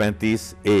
35A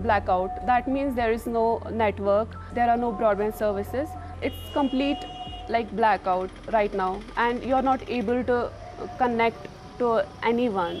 blackout. That means there is no network, there are no broadband services. It's complete like blackout right now and you're not able to connect to anyone.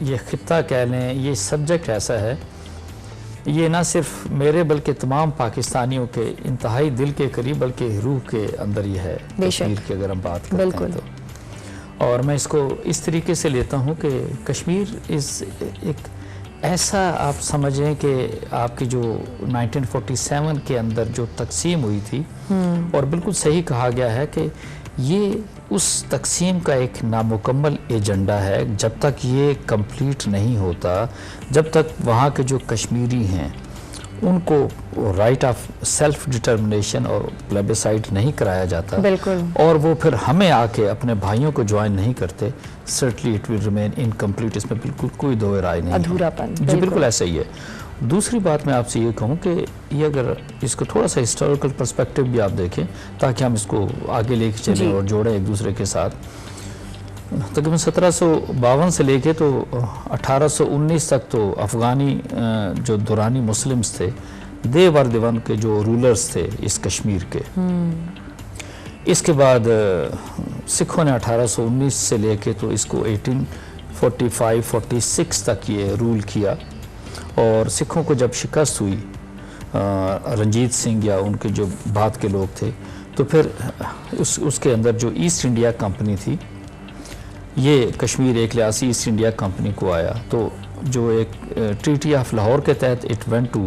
یہ خطہ کہہ لیں، یہ subject ایسا ہے، یہ نہ صرف میرے بلکہ تمام پاکستانیوں کے انتہائی دل کے قریب بلکہ روح کے اندر یہ ہے کشمیر کی اگر ہم بات کرتے ہیں تو. اور میں اس کو اس طریقے سے لیتا ہوں کہ کشمیر ایک ایسا آپ سمجھیں کہ آپ کی جو 1947 کے اندر جو تقسیم ہوئی تھی، اور بالکل صحیح کہا گیا ہے کہ یہ اس تقسیم کا ایک نامکمل ایجنڈا ہے. جب تک یہ کمپلیٹ نہیں ہوتا، جب تک وہاں کے جو کشمیری ہیں ان کو رائٹ آف سیلف ڈٹرمنیشن اور پلیبیسائٹ نہیں کرایا جاتا، اور وہ پھر ہمیں آ کے اپنے بھائیوں کو جوائن نہیں کرتے، certainly it will remain incomplete. اس میں بالکل کوئی دو رائے نہیں، ادھورا پن. جی بالکل ایسا ہی ہے. دوسری بات میں آپ سے یہ کہوں کہ یہ اگر اس کو تھوڑا سا ہسٹوریکل پرسپیکٹیو بھی آپ دیکھیں تاکہ ہم اس کو آگے لے کے چلیں اور جوڑیں ایک دوسرے کے ساتھ. تقریباً 1752 سے لے کے تو 1819 تک تو افغانی جو دورانی مسلمز تھے، دے ور دی ون کے جو رولرز تھے اس کشمیر کے. اس کے بعد سکھوں نے 1819 سے لے کے تو اس کو 1845-46 تک یہ رول کیا. اور سکھوں کو جب شکست ہوئی، رنجیت سنگھ یا ان کے جو بعد کے لوگ تھے، تو پھر اس کے اندر جو ایسٹ انڈیا کمپنی تھی، یہ کشمیر ایک لحاظ سے ایسٹ انڈیا کمپنی کو آیا. تو جو ایک ٹریٹی آف لاہور کے تحت it went to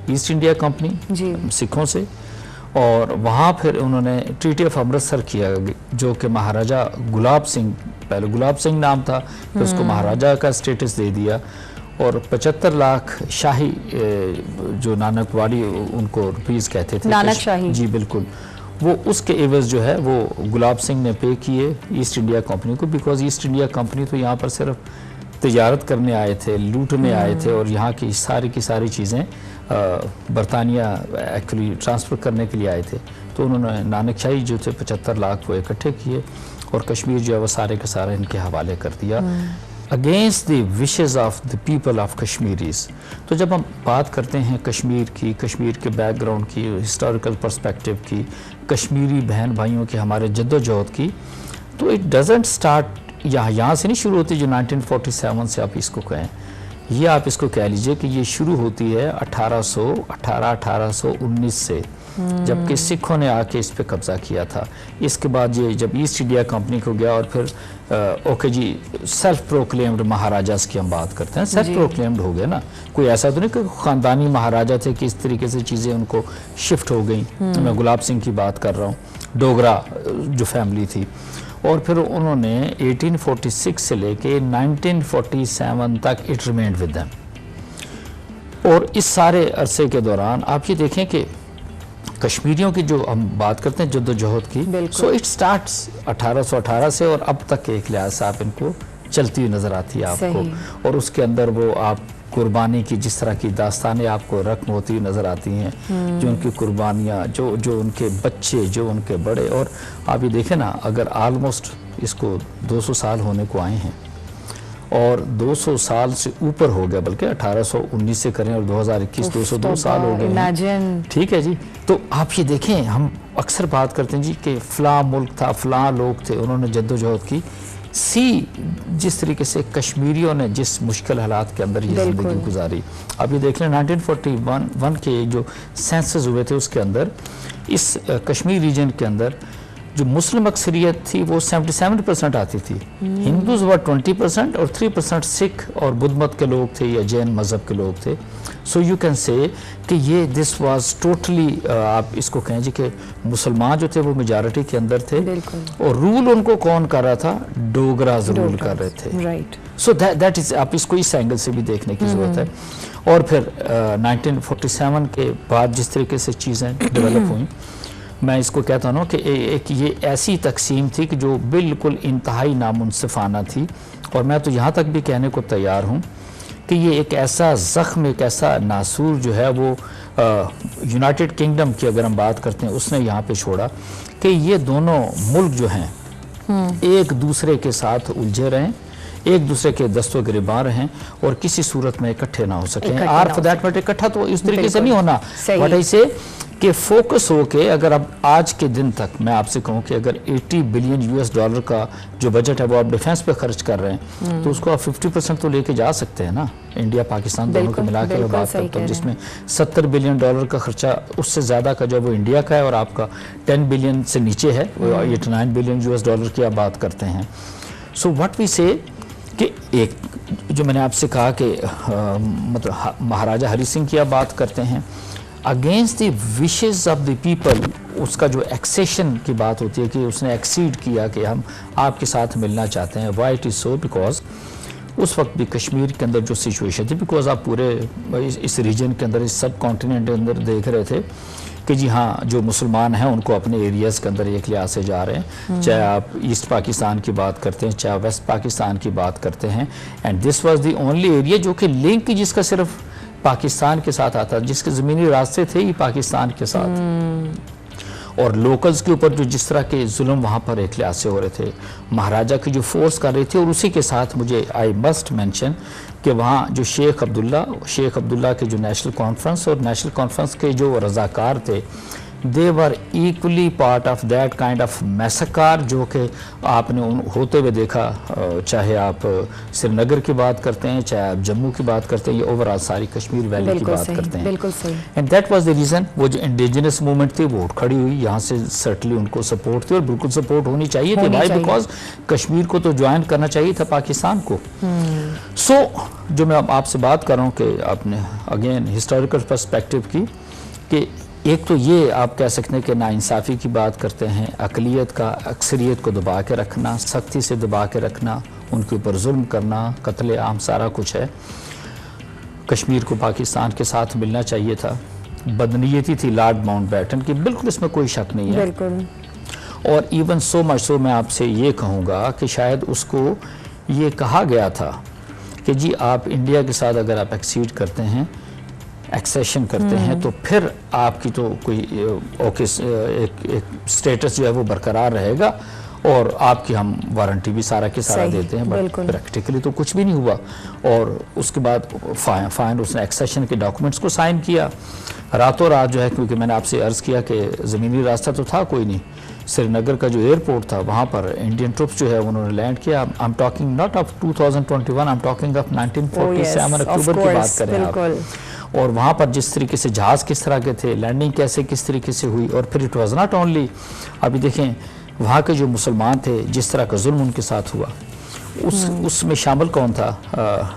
East India Company سکھوں سے، اور وہاں پھر انہوں نے ٹریٹی آف امرتسر کیا جو کہ مہاراجہ گلاب سنگھ، پہلے گلاب سنگھ نام تھا، پھر اس کو مہاراجہ کا سٹیٹس دے دیا، اور 75 لاکھ شاہی جو نانک والی ان کو روپیز کہتے تھے، نانک شاہی، جی بالکل، وہ اس کے عوض جو ہے وہ گلاب سنگھ نے پے کیے ایسٹ انڈیا کمپنی کو، بیکاز ایسٹ انڈیا کمپنی تو یہاں پر صرف تجارت کرنے آئے تھے، لوٹنے آئے تھے، اور یہاں کی کی ساری چیزیں برطانیہ ایکچولی ٹرانسفر کرنے کے لیے آئے تھے. تو انہوں نے نانک شاہی جو تھے 75 لاکھ وہ اکٹھے کیے، اور کشمیر جو ہے وہ سارے کا سارا ان کے حوالے کر دیا against the wishes of the people of Kashmiris. تو جب ہم بات کرتے ہیں کشمیر کی، کشمیر کے بیک گراؤنڈ کی، ہسٹوریکل پرسپیکٹیو کی، کشمیری بہن بھائیوں کی ہمارے جد و جہد کی، تو اٹ ڈزنٹ اسٹارٹ یہاں سے نہیں شروع ہوتی جو 1947 سے آپ اس کو کہیں. یہ آپ اس کو کہہ لیجئے کہ یہ شروع ہوتی ہے 1819 سے، جبکہ سکھوں نے آ کے اس پہ قبضہ کیا تھا. اس کے بعد یہ جب ایسٹ انڈیا کمپنی کو گیا، اور پھر اوکے جی سیلف پروکلیمڈ مہاراجاز کی ہم بات کرتے ہیں، سیلف پروکلیمڈ ہو گئے نا، کوئی ایسا تو نہیں کہ خاندانی مہاراجہ تھے کہ اس طریقے سے چیزیں ان کو شفٹ ہو گئیں. میں گلاب سنگھ کی بات کر رہا ہوں، ڈوگرا جو فیملی تھی. اور پھر انہوں نے 1846 سے لے کے 1947 تک اٹ ریمینڈ ود دیم. اور اس سارے عرصے کے دوران آپ یہ دیکھیں کہ کشمیریوں کی جو ہم بات کرتے ہیں جد و جہد کی، سو اٹ سٹارٹس 1818 سے، اور اب تک ایک لحاظ سے آپ ان کو چلتی ہوئی نظر آتی ہے آپ کو. اور اس کے اندر وہ آپ قربانی کی جس طرح کی داستانیں آپ کو رقم ہوتی ہوئی نظر آتی ہیں، جو ان کی قربانیاں، جو ان کے بچے، جو ان کے بڑے. اور آپ یہ دیکھیں نا، اگر آلموسٹ اس کو 200 سال ہونے کو آئے ہیں، اور 200 سال سے اوپر ہو گیا، بلکہ 1819 سے کریں اور 2021 202 سال ہو گئے ہیں. ٹھیک ہے جی. تو آپ یہ دیکھیں، ہم اکثر بات کرتے ہیں جی کہ فلاں ملک تھا، فلاں لوگ تھے، انہوں نے جد و جہد کی. جس طریقے سے کشمیریوں نے جس مشکل حالات کے اندر یہ زندگی گزاری. اب یہ دیکھ لیں 1941 کے جو سینسز ہوئے تھے اس کے اندر اس کشمیر ریجن کے اندر جو مسلم اکثریت تھی وہ 77% آتی تھی، ہندوز وہ 20% اور 3% سکھ اور بدھ مت کے لوگ تھے یا جین مذہب کے لوگ تھے. سو یو کین سے کہ یہ دس واز ٹوٹلی، آپ اس کو کہیں جی کہ مسلمان جو تھے وہ میجارٹی کے اندر تھے، اور رول ان کو کون کر رہا تھا؟ ڈوگراز رول کر رہے تھے. سو دیٹ از، آپ اس کو اس اینگل سے بھی دیکھنے کی ضرورت ہے. اور پھر 1947 کے بعد جس طریقے سے چیزیں ڈیولپ ہوئیں، میں اس کو کہتا ہوں کہ ایک یہ ایسی تقسیم تھی کہ جو بالکل انتہائی نامنصفانہ تھی. اور میں تو یہاں تک بھی کہنے کو تیار ہوں کہ یہ ایک ایسا زخم، ایک ایسا ناسور جو ہے وہ یونائٹڈ کنگڈم کی اگر ہم بات کرتے ہیں اس نے یہاں پہ چھوڑا کہ یہ دونوں ملک جو ہیں ایک دوسرے کے ساتھ الجھے رہیں، ایک دوسرے کے دستوں گریباں رہیں اور کسی صورت میں اکٹھے نہ ہو سکیں. اور فار دیٹ میٹر اکٹھا تو اس طریقے سے نہیں ہونا. بٹ ایسے کہ فوکس ہو کے اگر اب آج کے دن تک میں آپ سے کہوں کہ اگر $80 بلین کا جو بجٹ ہے وہ آپ ڈیفینس پہ خرچ کر رہے ہیں تو اس کو آپ 50% تو لے کے جا سکتے ہیں نا. انڈیا پاکستان دونوں کو ملا کے بات کرتا ہوں جس میں $70 بلین کا خرچہ اس سے زیادہ کا جو وہ انڈیا کا ہے اور آپ کا 10 بلین سے نیچے ہے, $89 بلین کی آپ بات کرتے ہیں. سو واٹ وی سے کہ ایک جو میں نے آپ سے کہا کہ مطلب مہاراجہ ہری سنگھ کی آپ بات کرتے ہیں against the wishes of the people, اس کا جو ایکسیشن کی بات ہوتی ہے کہ اس نے ایکسیڈ کیا کہ ہم آپ کے ساتھ ملنا چاہتے ہیں. Why it is so because اس وقت بھی کشمیر کے اندر جو سچویشن تھی, بیکاز آپ پورے اس ریجن کے اندر اس سب کانٹیننٹ کے اندر دیکھ رہے تھے کہ جی ہاں جو مسلمان ہیں ان کو اپنے ایریاز کے اندر ایک لحاظ سے جا رہے ہیں, چاہے آپ ایسٹ پاکستان کی بات کرتے ہیں چاہے ویسٹ پاکستان کی بات کرتے ہیں. And this was the only area جو کہ لنک جس کا صرف پاکستان کے ساتھ آتا, جس کے زمینی راستے تھے ہی پاکستان کے ساتھ, اور لوکلز کے اوپر جو جس طرح کے ظلم وہاں پر ایک لحاظ سے ہو رہے تھے مہاراجہ کی جو فورس کر رہے تھے. اور اسی کے ساتھ مجھے آئی مسٹ مینشن کہ وہاں جو شیخ عبداللہ کے جو نیشنل کانفرنس اور نیشنل کانفرنس کے جو رضاکار تھے they were equally part of that kind of massacre جو کہ آپ نے ہوتے ہوئے دیکھا, چاہے آپ سری نگر کی بات کرتے ہیں چاہے آپ جموں کی بات کرتے ہیں یا اوورآل ساری کشمیر ویلی کی بات کرتے ہیں. بالکل صحیح. And that was the reason وہ جو انڈیجنس موومنٹ تھی وہ کھڑی ہوئی یہاں سے, سرٹنلی ان کو سپورٹ تھی اور بالکل سپورٹ ہونی چاہیے تھی. وائی بیکاز کشمیر کو تو جوائن کرنا چاہیے تھا پاکستان کو. سو جو میں آپ سے بات کر رہا ہوں کہ آپ نے اگین ہسٹوریکل پرسپیکٹو کی کہ ایک تو یہ آپ کہہ سکتے ہیں کہ ناانصافی کی بات کرتے ہیں, اقلیت کا اکثریت کو دبا کے رکھنا, سختی سے دبا کے رکھنا, ان کے اوپر ظلم کرنا, قتل عام سارا کچھ ہے. کشمیر کو پاکستان کے ساتھ ملنا چاہیے تھا. بدنیتی تھی لارڈ ماؤنٹ بیٹن کی, بالکل اس میں کوئی شک نہیں ہے. بالکل. اور ایون سو مچ سو میں آپ سے یہ کہوں گا کہ شاید اس کو یہ کہا گیا تھا کہ جی آپ انڈیا کے ساتھ اگر آپ ایکسیڈ کرتے ہیں, ایکسیشن کرتے ہیں تو پھر آپ کی تو کوئی ایک سٹیٹس جو ہے وہ برقرار رہے گا اور آپ کی ہم وارنٹی بھی سارا کے سارا دیتے ہیں. بٹ پریکٹیکلی تو کچھ بھی نہیں ہوا. اور اس کے بعد فائن اس نے ایکسیشن کے ڈاکومنٹس کو سائن کیا راتوں رات جو ہے, کیونکہ میں نے آپ سے عرض کیا کہ زمینی راستہ تو تھا کوئی نہیں. سری نگر کا جو ایئرپورٹ تھا وہاں پر انڈین ٹروپس جو ہے انہوں نے لینڈ کیا. I'm talking not of 2021, I'm talking of 1947 اکتوبر کی بات کریں آپ. اور وہاں پر جس طریقے سے جہاز کس طرح کے تھے, لینڈنگ کیسے کس طریقے سے ہوئی, اور پھر it was not only, ابھی دیکھیں وہاں کے جو مسلمان تھے جس طرح کا ظلم ان کے ساتھ ہوا, اس میں شامل کون تھا؟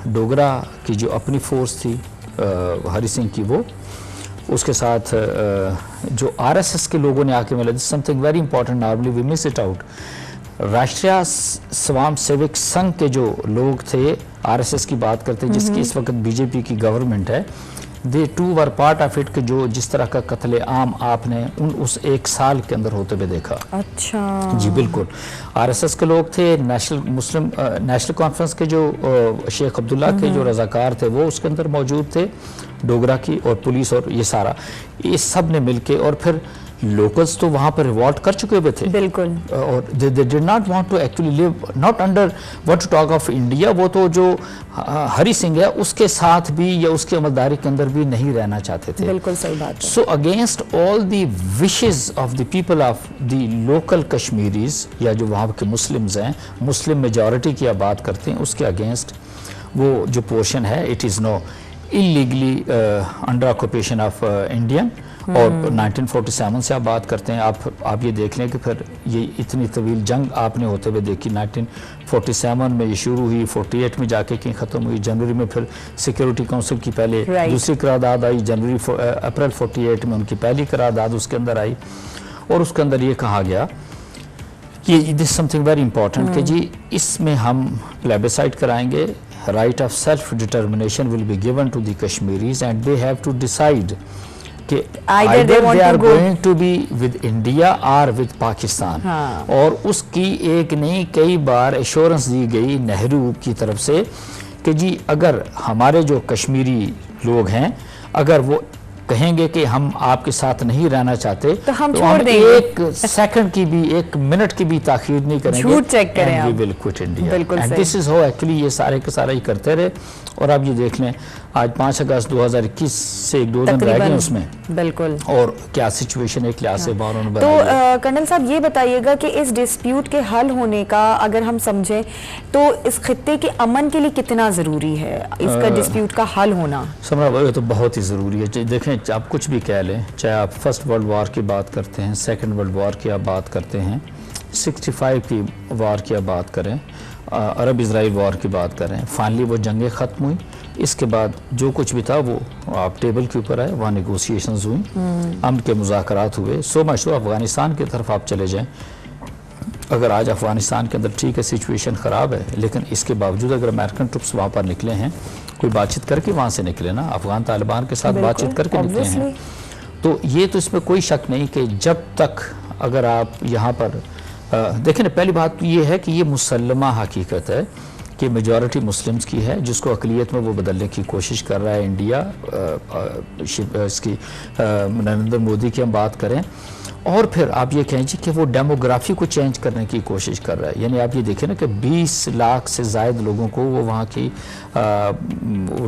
ڈوگرا کی جو اپنی فورس تھی ہری سنگھ کی, وہ اس کے ساتھ جو RSS کے لوگوں نے آ کے ملا. This is something very important, normally we miss it out. Rashtriya سوام civic Singh کے جو لوگ تھے RSS کی بات کرتے ہیں جس کی اس وقت BJP کی گورنمنٹ ہے, they too were part of it کہ جو جس طرح کا قتل عام آپ نے اس ایک سال کے اندر ہوتے ہوئے دیکھا. اچھا جی بالکل. RSS کے لوگ تھے, نیشنل کانفرنس کے جو شیخ عبداللہ کے جو رضاکار تھے وہ اس کے اندر موجود تھے, ڈوگرا کی اور پولیس اور یہ سارا, یہ سب نے مل کے, اور پھر لوکلز تو وہاں پر ریوالٹ کر چکے ہوئے تھے. بالکل. اور they did not want to actually live not under what to talk of India. وہ تو جو ہری سنگھ ہے اس کے ساتھ بھی یا اس کے عملداری کے اندر بھی نہیں رہنا چاہتے تھے. بالکل صحیح بات ہے. So against all the wishes of the people of the local Kashmiris یا جو وہاں کے مسلمز ہیں, مسلم میجورٹی کی آپ بات کرتے ہیں, اس کے اگینسٹ وہ جو پورشن ہے it is no illegally under occupation of Indian. اور 1947 سے آپ بات کرتے ہیں, آپ یہ دیکھ لیں کہ پھر یہ اتنی طویل جنگ آپ نے ہوتے ہوئے دیکھی. 1947 میں یہ شروع ہوئی, 48 میں جا کے کہیں ختم ہوئی, جنوری میں پھر سیکیورٹی کونسل کی پہلے دوسری قرارداد آئی, اپریل 48 میں ان کی پہلی قرارداد اس کے اندر آئی, اور اس کے اندر یہ کہا گیا کہ this is something very important کہ جی اس میں ہم plebiscite کرائیں گے, right of self determination will be given to the Kashmiris and they have to decide کہ either they are going to be with India or with Pakistan. اور اس کی ایک نہیں کئی بار ایشورنس دی گئی نہرو کی طرف سے کہ جی اگر ہمارے جو کشمیری لوگ ہیں اگر وہ کہیں گے کہ ہم آپ کے ساتھ نہیں رہنا چاہتے تو ہم چھوڑ دیں گے, ایک سیکنڈ کی بھی, ایک منٹ کی بھی تاخیر نہیں کریں گے, جھوٹ چیک کریں آپ, we will quit India. بالکل And صحیح. this is how actually یہ سارے کے سارا ہی کرتے رہے. اور آپ یہ دیکھ لیں آج 5 اگست 2021 سے 1-2 دن رہ گئے اس میں, بالکل, اور کیا سچویشن ایک لحاظ سے باہر ہونے تو بنا. کرنل صاحب یہ بتائیے گا کہ اس ڈسپیوٹ کے حل ہونے کا اگر ہم سمجھیں تو اس خطے کے امن کے لیے کتنا ضروری ہے اس کا ڈسپیوٹ کا حل ہونا؟ سمرا یہ تو بہت ہی ضروری ہے. دیکھیں آپ کچھ بھی کہہ لیں, چاہے آپ فرسٹ ورلڈ وار کی بات کرتے ہیں, سیکنڈ ورلڈ وار کی آپ بات کرتے ہیں, 65 کی وار کی آپ بات کریں, عرب اسرائیل وار کی بات کریں, فائنلی وہ جنگیں ختم ہوئی. اس کے بعد جو کچھ بھی تھا وہ آپ ٹیبل کے اوپر آئے, وہاں نیگوسیشنز ہوئیں, امن کے مذاکرات ہوئے. سو مچ تو افغانستان کی طرف آپ چلے جائیں, اگر آج افغانستان کے اندر ٹھیک ہے سچویشن خراب ہے, لیکن اس کے باوجود اگر امریکن ٹروپس وہاں پر نکلے ہیں, کوئی بات چیت کر کے وہاں سے نکلے نا, افغان طالبان کے ساتھ بات چیت کر کے نکلے ہیں, تو یہ تو اس میں کوئی شک نہیں کہ جب تک اگر آپ یہاں پر دیکھیں نا, پہلی بات یہ ہے کہ یہ مسلمہ حقیقت ہے کہ میجورٹی مسلمز کی ہے, جس کو اقلیت میں وہ بدلنے کی کوشش کر رہا ہے انڈیا. اس کی نریندر مودی کی ہم بات کریں, اور پھر آپ یہ کہیں کہ وہ ڈیموگرافی کو چینج کرنے کی کوشش کر رہا ہے. یعنی آپ یہ دیکھیں نا کہ 20 لاکھ سے زائد لوگوں کو وہ وہاں کی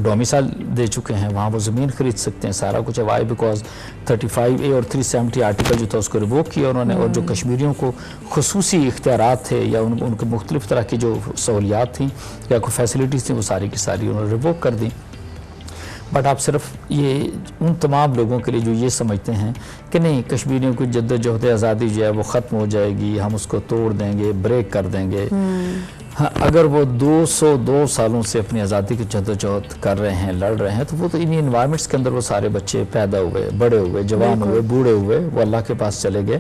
ڈومیسائل دے چکے ہیں, وہاں وہ زمین خرید سکتے ہیں, سارا کچھ ہے. وائی بیکاز 35A اور 370 آرٹیکل جو تھا اس کو ریووک کیا انہوں نے, اور جو کشمیریوں کو خصوصی اختیارات تھے یا ان کے مختلف طرح کی جو سہولیات تھیں یا کوئی فیسلٹیز تھیں, وہ ساری کی ساری انہوں نے ریووک کر دیں. بٹ آپ صرف یہ ان تمام لوگوں کے لیے جو یہ سمجھتے ہیں کہ نہیں کشمیریوں کی جد و جہد آزادی جو ہے وہ ختم ہو جائے گی, ہم اس کو توڑ دیں گے, بریک کر دیں گے. اگر وہ 202 سالوں سے اپنی آزادی کی جد و جہد کر رہے ہیں, لڑ رہے ہیں, تو وہ تو انہی انوائرمنٹس کے اندر وہ سارے بچے پیدا ہوئے, بڑے ہوئے, جوان ہوئے, بوڑھے ہوئے, وہ اللہ کے پاس چلے گئے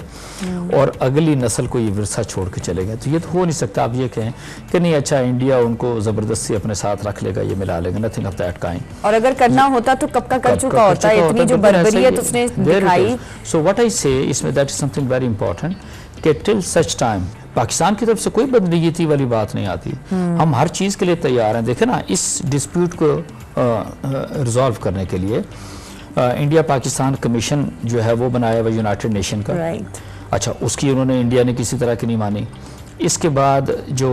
اور اگلی نسل کو یہ ورثہ چھوڑ کے چلے گئے. تو یہ تو ہو نہیں سکتا آپ یہ کہیں کہ نہیں اچھا انڈیا ان کو زبردستی اپنے ساتھ رکھ لے گا, یہ ملا لے گا, nothing of that kind. اور اگر کرنا ہوتا تو کب کا کر چکا ہوتا ہے, اتنی جو بربریت اس نے دکھائی. So what I say اس میں that is something very important کہ till such time پاکستان کی طرف سے کوئی بدنیتی والی بات نہیں آتی, ہم ہر چیز کے لیے تیار ہیں. دیکھیں نا اس ڈسپیوٹ کو ریزالو کرنے کے لیے انڈیا پاکستان کمیشن جو ہے وہ بنایا ہوا یونائٹڈ نیشن کا. اچھا اس کی انہوں نے انڈیا نے کسی طرح کی نہیں مانی. اس کے بعد جو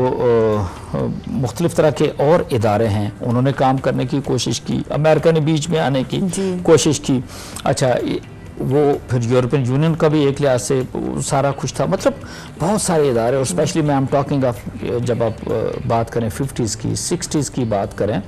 مختلف طرح کے اور ادارے ہیں انہوں نے کام کرنے کی کوشش کی, امریکہ نے بیچ میں آنے کی کوشش کی. اچھا وہ پھر یورپین یونین کا بھی ایک لحاظ سے سارا کچھ تھا, مطلب بہت سارے ادارے, اور اسپیشلی میں ٹاکنگ آف جب آپ بات کریں 50s کی 60s کی بات کریں,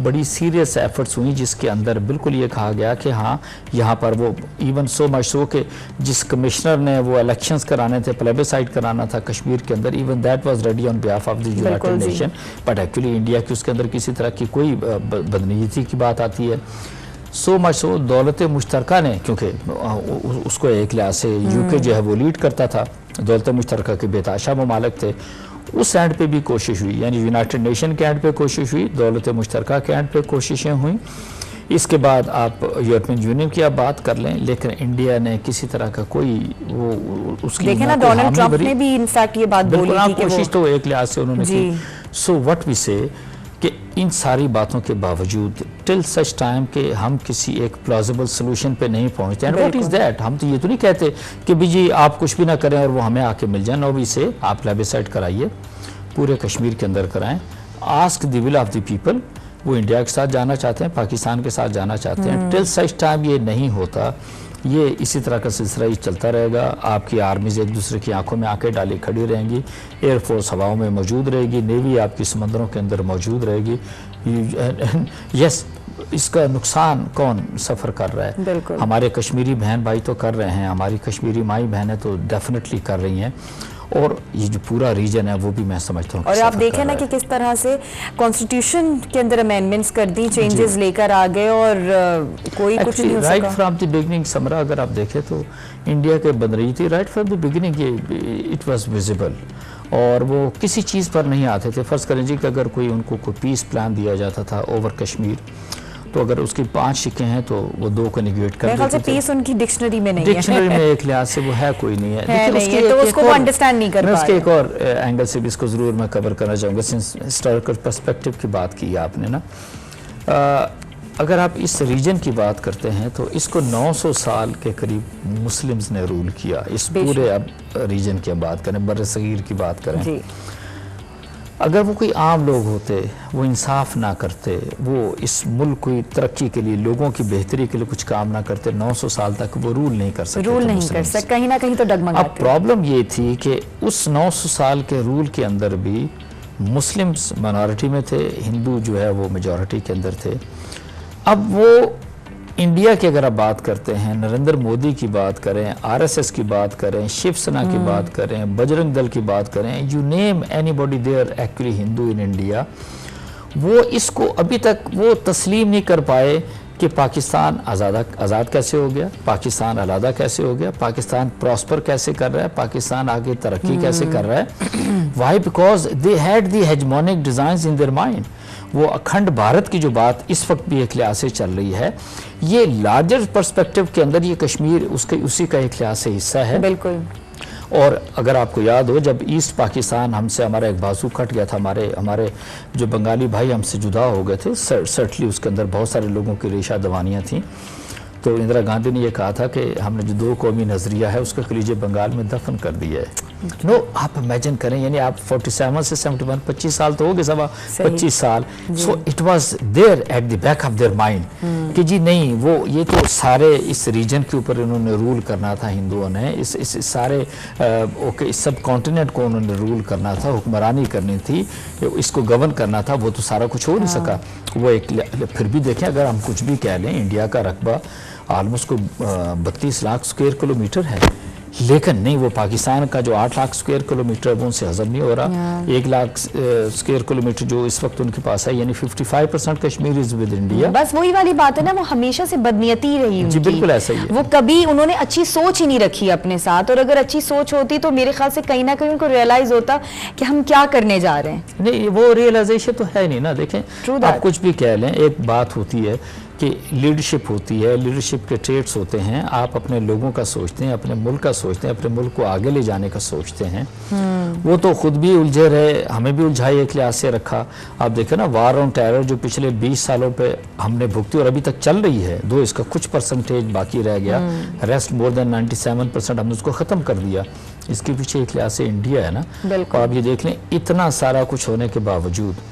بڑی سیریس ایفرٹس ہوئیں جس کے اندر بالکل یہ کہا گیا کہ ہاں یہاں پر وہ ایون سو مچ سو کہ جس کمشنر نے وہ الیکشنز کرانے تھے, پلیبیسائٹ کرانا تھا کشمیر کے اندر, even that was ready on behalf of the United Nation, but actually India کی اس کے اندر کسی طرح کی کوئی بدنیتی کی بات آتی ہے. سو مچ سو دولت مشترکہ نے, کیونکہ اس کو ایک لحاظ سے UK جو ہے وہ لیڈ کرتا تھا, دولت مشترکہ کے بےتحاشا ممالک تھے, اس اینڈ پہ بھی کوشش ہوئی, یعنی یونائٹڈ نیشن کے اینڈ پہ کوشش ہوئی, دولت مشترکہ کے اینڈ پہ کوششیں ہوئیں. اس کے بعد آپ یورپین یونین کی آپ بات کر لیں, لیکن انڈیا نے کسی طرح کا کوئی وہ اس کی دیکھیں نا ڈونلڈ ٹرمپ نے بھی انفیکٹ یہ بات بولی تھی کہ کوشش تو ایک لحاظ سے انہوں نے کی. سو وٹ وی سے کہ ان ساری باتوں کے باوجود ٹل سچ ٹائم کہ ہم کسی ایک پلازیبل سلوشن پہ نہیں پہنچتے, اینڈ واٹ از دیٹ, ہم تو یہ تو نہیں کہتے کہ بھی جی آپ کچھ بھی نہ کریں اور وہ ہمیں آ کے مل جائیں. نو, سے آپ پلیبیسائٹ کرائیے, پورے کشمیر کے اندر کرائیں, ask the will of the people, وہ انڈیا کے ساتھ جانا چاہتے ہیں, پاکستان کے ساتھ جانا چاہتے ہیں. ٹل سچ ٹائم یہ نہیں ہوتا, یہ اسی طرح کا سلسلہ ہی چلتا رہے گا. آپ کی آرمیز ایک دوسرے کی آنکھوں میں آنکھیں ڈالی کھڑی رہیں گی, ایئر فورس ہواؤں میں موجود رہے گی, نیوی آپ کی سمندروں کے اندر موجود رہے گی. یس, اس کا نقصان کون سفر کر رہا ہے؟ ہمارے کشمیری بہن بھائی تو کر رہے ہیں, ہماری کشمیری مائی بہنیں تو ڈیفینیٹلی کر رہی ہیں, اور یہ جو پورا ریجن ہے وہ بھی میں سمجھتا ہوں. اور آپ دیکھیں نا کہ کس طرح سے کانسٹیٹیوشن کے اندر امینڈمنٹس کر دی, چینجز لے کر آ گئے, اور کوئی کچھ نہیں ہو سکا. رائٹ فرام دی بگننگ سمرا اگر آپ دیکھیں تو انڈیا کے بن رہی تھی, right from the beginning it was visible, اور وہ کسی چیز پر نہیں آتے تھے. فرض کریں جی کہ اگر کوئی ان کو کوئی پیس پلان دیا جاتا تھا اوور کشمیر, تو اگر اس کی 5 شکیں ہیں تو وہ 2 کو نیگیٹ کر دیتے تھے. پیس ان کی ڈکشنری میں نہیں ہے, ڈکشنری میں ایک لحاظ سے وہ ہے کوئی نہیں ہے, لیکن تو اس کو وہ انڈرسٹینڈ نہیں کر پا رہے. میں اس کے ایک اور اینگل سے بھی اس کو ضرور میں کور کرنا چاہوں گا, سنس ہسٹوریکل پرسپیکٹیو کی بات کی آپ نے نا. اگر آپ اس ریجن کی بات کرتے ہیں تو اس کو 900 سال کے قریب مسلمز نے رول کیا، اس پورے اب ریجن کی بات کریں، بر صغیر کی بات کریں. اگر وہ کوئی عام لوگ ہوتے، وہ انصاف نہ کرتے، وہ اس ملک کی ترقی کے لیے، لوگوں کی بہتری کے لیے کچھ کام نہ کرتے، 900 سال تک وہ رول نہیں کر سکتے. کہیں نہ کہیں تو ڈگمگاتے. اب پرابلم یہ تھی کہ اس 900 سال کے رول کے اندر بھی مسلمز مائنورٹی میں تھے، ہندو جو ہے وہ میجورٹی کے اندر تھے. اب وہ انڈیا کی اگر آپ بات کرتے ہیں، نریندر مودی کی بات کریں، RSS کی بات کریں، شیو سینا کی بات کریں، بجرنگ دل کی بات کریں، you name anybody there actually Hindu in India, وہ اس کو ابھی تک وہ تسلیم نہیں کر پائے کہ پاکستان آزاد کیسے ہو گیا، پاکستان علیحدہ کیسے ہو گیا، پاکستان پراسپر کیسے کر رہا ہے، پاکستان آگے ترقی کیسے کر رہا ہے. Why? Because they had the hegemonic designs in their mind. وہ اکھنڈ بھارت کی جو بات اس وقت بھی ایک لحاظ سے چل رہی ہے، یہ لارجر پرسپیکٹو کے اندر یہ کشمیر اسی کا ایک لحاظ سے حصہ ہے. بالکل. اور اگر آپ کو یاد ہو، جب ایسٹ پاکستان ہم سے ہمارا ایک بازو کٹ گیا تھا، ہمارے جو بنگالی بھائی ہم سے جدا ہو گئے تھے، سرٹلی اس کے اندر بہت سارے لوگوں کی ریشہ دوانیاں تھیں. تو اندرا گاندھی نے یہ کہا تھا کہ ہم نے جو 2 قومی نظریہ ہے اس کا کلیجے بنگال میں دفن کر دیا ہے. آپ امیجن کریں، یعنی آپ 47 سے 71 25 سال تو ہو گئے، 25 سال. So it was there at the back of their mind کہ جی نہیں، وہ یہ تو سارے اس ریجن کے اوپر انہوں نے رول کرنا تھا، ہندوؤں نے اس سارے سب کانٹیننٹ کو انہوں نے رول کرنا تھا، حکمرانی کرنی تھی، اس کو گورن کرنا تھا. وہ تو سارا کچھ ہو نہیں سکا. وہ ایک پھر بھی دیکھیں، اگر ہم کچھ بھی کہہ لیں، انڈیا کا رقبہ آلموسٹ کو 32 لاکھ اسکوائر کلومیٹر ہے، لیکن نہیں، وہ پاکستان کا جو 8 لاکھ اسکوائر کلومیٹر ہے وہ ان سے ہضم نہیں ہو رہا. 1 لاکھ اسکوائر کلومیٹر جو اس وقت ان کے پاس ہے، یعنی 55% کشمیر از ود انڈیا. بس وہی والی بات ہے نا، وہ ہمیشہ سے بدنیتی رہی ان کی. جی بالکل ایسا ہی ہے. وہ کبھی انہوں نے اچھی سوچ ہی نہیں رکھی اپنے ساتھ، اور اگر اچھی سوچ ہوتی تو میرے خیال سے کہیں نہ کہیں ان کو ریئلائز ہوتا کہ ہم کیا کرنے جا رہے ہیں. نہیں، وہ ریئلائزیشن تو ہے نہیں نا. دیکھیں، آپ کچھ بھی کہہ لیں، ایک بات ہوتی ہے کہ لیڈرشپ ہوتی ہے، لیڈرشپ کے ٹریٹس ہوتے ہیں. آپ اپنے لوگوں کا سوچتے ہیں، اپنے ملک کا سوچتے ہیں، اپنے ملک کو آگے لے جانے کا سوچتے ہیں. وہ تو خود بھی الجھے رہے، ہمیں بھی الجھائی ایک لحاظ سے رکھا. آپ دیکھیں نا، وار آن ٹیرر جو پچھلے 20 سالوں پہ ہم نے بھگتی اور ابھی تک چل رہی ہے، دو اس کا کچھ پرسنٹیج باقی رہ گیا، ریسٹ مور دین 97% ہم نے اس کو ختم کر دیا. اس کے پیچھے ایک لحاظ سے انڈیا ہے نا. اور آپ یہ دیکھ لیں، اتنا سارا کچھ ہونے کے باوجود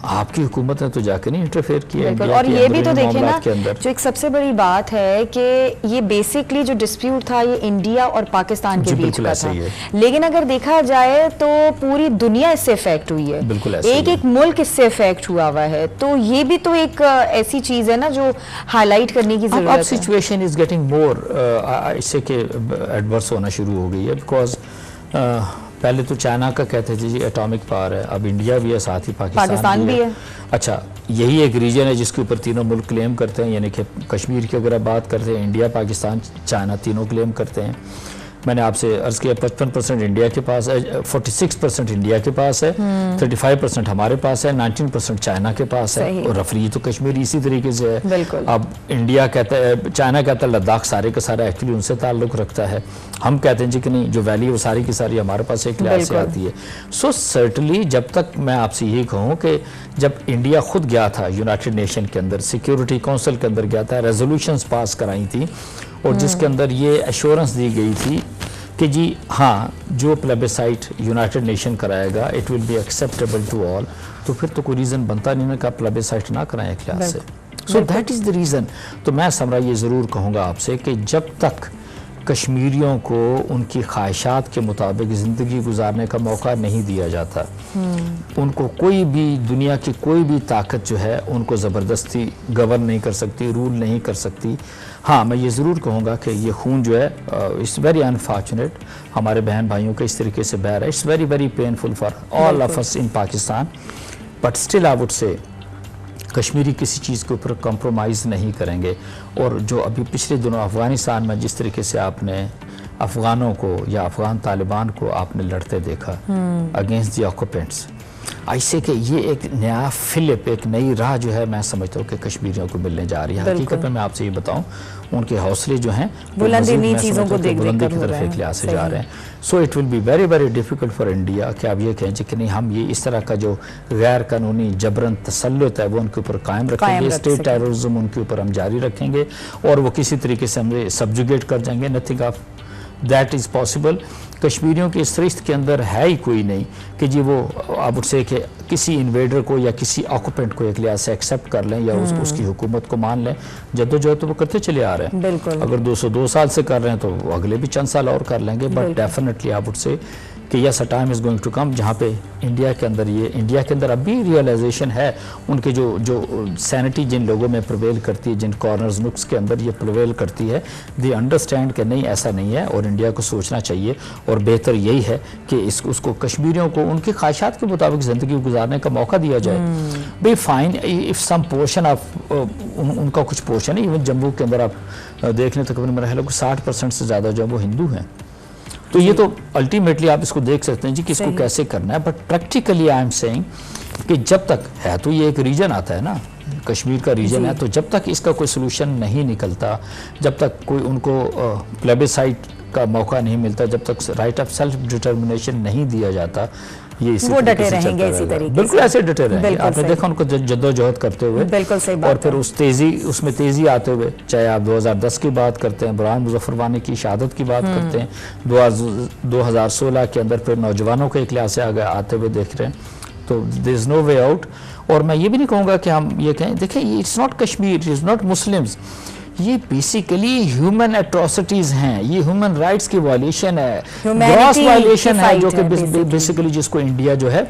آپ کی حکومت نے تو جا کے نہیں انٹرفیئر کیا. اور یہ بھی تو دیکھیں نا، جو ایک سب سے بڑی بات ہے کہ یہ بیسکلی جو ڈسپیوٹ تھا یہ انڈیا اور پاکستان کے بیچ کا تھا، لیکن اگر دیکھا جائے تو پوری دنیا اس سے افیکٹ ہوئی ہے، ایک ملک اس سے افیکٹ ہوا ہے. تو یہ بھی تو ایک ایسی چیز ہے نا جو ہائی لائٹ کرنے کی ضرورت ہے. اب سچویشن از گیٹنگ مور، اس سے کہ ایڈورس ہونا شروع ہو گئی ہے. بیکاز پہلے تو چائنا کا کہتے تھے جی ایٹامک پاور ہے، اب انڈیا بھی ہے، ساتھ ہی پاکستان بھی ہے. اچھا، یہی ایک ریجن ہے جس کے اوپر تینوں ملک کلیم کرتے ہیں، یعنی کہ کشمیر کی اگر آپ بات کرتے ہیں، انڈیا، پاکستان، چائنا تینوں کلیم کرتے ہیں. میں نے آپ سے عرض کیا 55% انڈیا کے پاس ہے، 46% انڈیا کے پاس ہے، 35% ہمارے پاس ہے، 19% چائنا کے پاس ہے. اور رفری تو کشمیر اسی طریقے سے ہے. اب انڈیا کہتا ہے، چائنا کہتا ہے لداخ سارے کا سارا ایکچولی ان سے تعلق رکھتا ہے. ہم کہتے ہیں جی کہ نہیں، جو ویلی وہ ساری کی ساری ہمارے پاس ایک لحاظ سے آتی ہے. سو سرٹنلی جب تک میں آپ سے یہی کہوں کہ جب انڈیا خود گیا تھا یونائٹڈ نیشن کے اندر، سیکیورٹی کونسل کے اندر گیا تھا، ریزولوشنز پاس کرائی تھی، اور جس کے اندر یہ ایشورنس دی گئی تھی کہ جی ہاں، جو پلیبیسائٹ یونائٹڈ نیشن کرائے گا it will be acceptable to all, تو پھر تو کوئی ریزن بنتا نہیں نا کہ پلیبیسائٹ نہ کرائیں ایک لحاظ سے. So that is the reason. تو میں سمرا یہ ضرور کہوں گا آپ سے کہ جب تک کشمیریوں کو ان کی خواہشات کے مطابق زندگی گزارنے کا موقع نہیں دیا جاتا، ان کو کوئی بھی دنیا کی کوئی بھی طاقت جو ہے ان کو زبردستی گورن نہیں کر سکتی، رول نہیں کر سکتی. ہاں، میں یہ ضرور کہوں گا کہ یہ خون جو ہے اٹس ویری انفارچونیٹ، ہمارے بہن بھائیوں کے اس طریقے سے بہہ رہا ہے. It's very very painful for all of us in Pakistan, but still I would say Kashmiri کسی چیز کے اوپر کمپرومائز نہیں کریں گے. اور جو ابھی پچھلے دنوں افغانستان میں جس طریقے سے آپ نے افغانوں کو یا افغان طالبان کو آپ نے لڑتے دیکھا اگینسٹ دی آکوپینٹس، ایسے کہ یہ ایک نیا فلپ، ایک نئی راہ جو ہے میں سمجھتا ہوں کہ کشمیریوں کو ملنے جا رہی ہے. حقیقت میں آپ سے یہ بتاؤں ان کے حوصلے جو ہیں بلندی چیزوں کو دیکھ بلندی کی طرف ایک لحاظ سے جا رہے ہیں. So it will be very very difficult for India کہ آپ یہ کہیں کہ نہیں ہم یہ اس طرح کا جو غیر قانونی جبرن تسلط ہے وہ ان کے اوپر قائم رکھیں گے، اسٹیٹ ٹیررزم ان کے اوپر ہم جاری رکھیں گے اور وہ کسی طریقے سے ہمیں سبجوگیٹ کر جائیں گے. Nothing of that is possible. کشمیریوں کی اس فہرست کے اندر ہے ہی کوئی نہیں کہ جی وہ آپ سے کہ کسی انویڈر کو یا کسی آکوپینٹ کو ایک لحاظ سے ایکسیپٹ کر لیں یا اس کی حکومت کو مان لیں. جدوجہد تو وہ کرتے چلے آ رہے ہیں. اگر 202 سال سے کر رہے ہیں تو اگلے بھی چند سال اور کر لیں گے. بٹ ڈیفینیٹلی آپ سے کہ yes a time is going to come جہاں پہ انڈیا کے اندر اب بھی ریئلائزیشن ہے ان کے جو سینٹی جن لوگوں میں پرویل کرتی ہے، جن کارنرز نکس کے اندر یہ پرویل کرتی ہے، دی انڈرسٹینڈ کہ نہیں ایسا نہیں ہے اور انڈیا کو سوچنا چاہیے اور بہتر یہی ہے کہ اس کو کشمیریوں کو ان کی خواہشات کے مطابق زندگی گزارنے کا موقع دیا جائے. بھئی fine if some portion of ان کا کچھ پورشن ہے، ایون جموں کے اندر آپ دیکھ لیں تقریباً میرا خیال ہے کہ 60% سے زیادہ جو وہ ہندو ہیں. تو یہ تو الٹیمیٹلی آپ اس کو دیکھ سکتے ہیں جی کہ اس کو کیسے کرنا ہے. But practically I am seeing کہ جب تک ہے تو یہ ایک ریجن آتا ہے نا، کشمیر کا ریجن ہے، تو جب تک اس کا کوئی سلوشن نہیں نکلتا، جب تک کوئی ان کو پلیبیسائٹ کا موقع نہیں ملتا، جب تک رائٹ آف سیلف ڈٹرمنیشن نہیں دیا جاتا، وہ ڈٹے رہیں گے اسی طریقے سے. بالکل ایسے ڈٹے رہیں گے. آپ نے دیکھا ان کو جدوجہد کرتے ہوئے اور پھر اس میں تیزی آتے ہوئے، چاہے آپ 2010 کی بات کرتے ہیں، برہان مظفر وانی کی شہادت کی بات کرتے ہیں، 2016 کے اندر پھر نوجوانوں کے ایک لحاظ سے آگے آتے ہوئے دیکھ رہے ہیں. تو there is no way out. اور میں یہ بھی نہیں کہوں گا کہ ہم یہ کہیں دیکھیں it's not Kashmir, it's not Muslims. یہ بیسیکلی ہیومن ایٹراسٹیز ہیں، یہ ہیومن رائٹس کی وائلیشن ہے، گراس وائلیشن ہے جو کہ بیسیکلی جس کو انڈیا جو ہے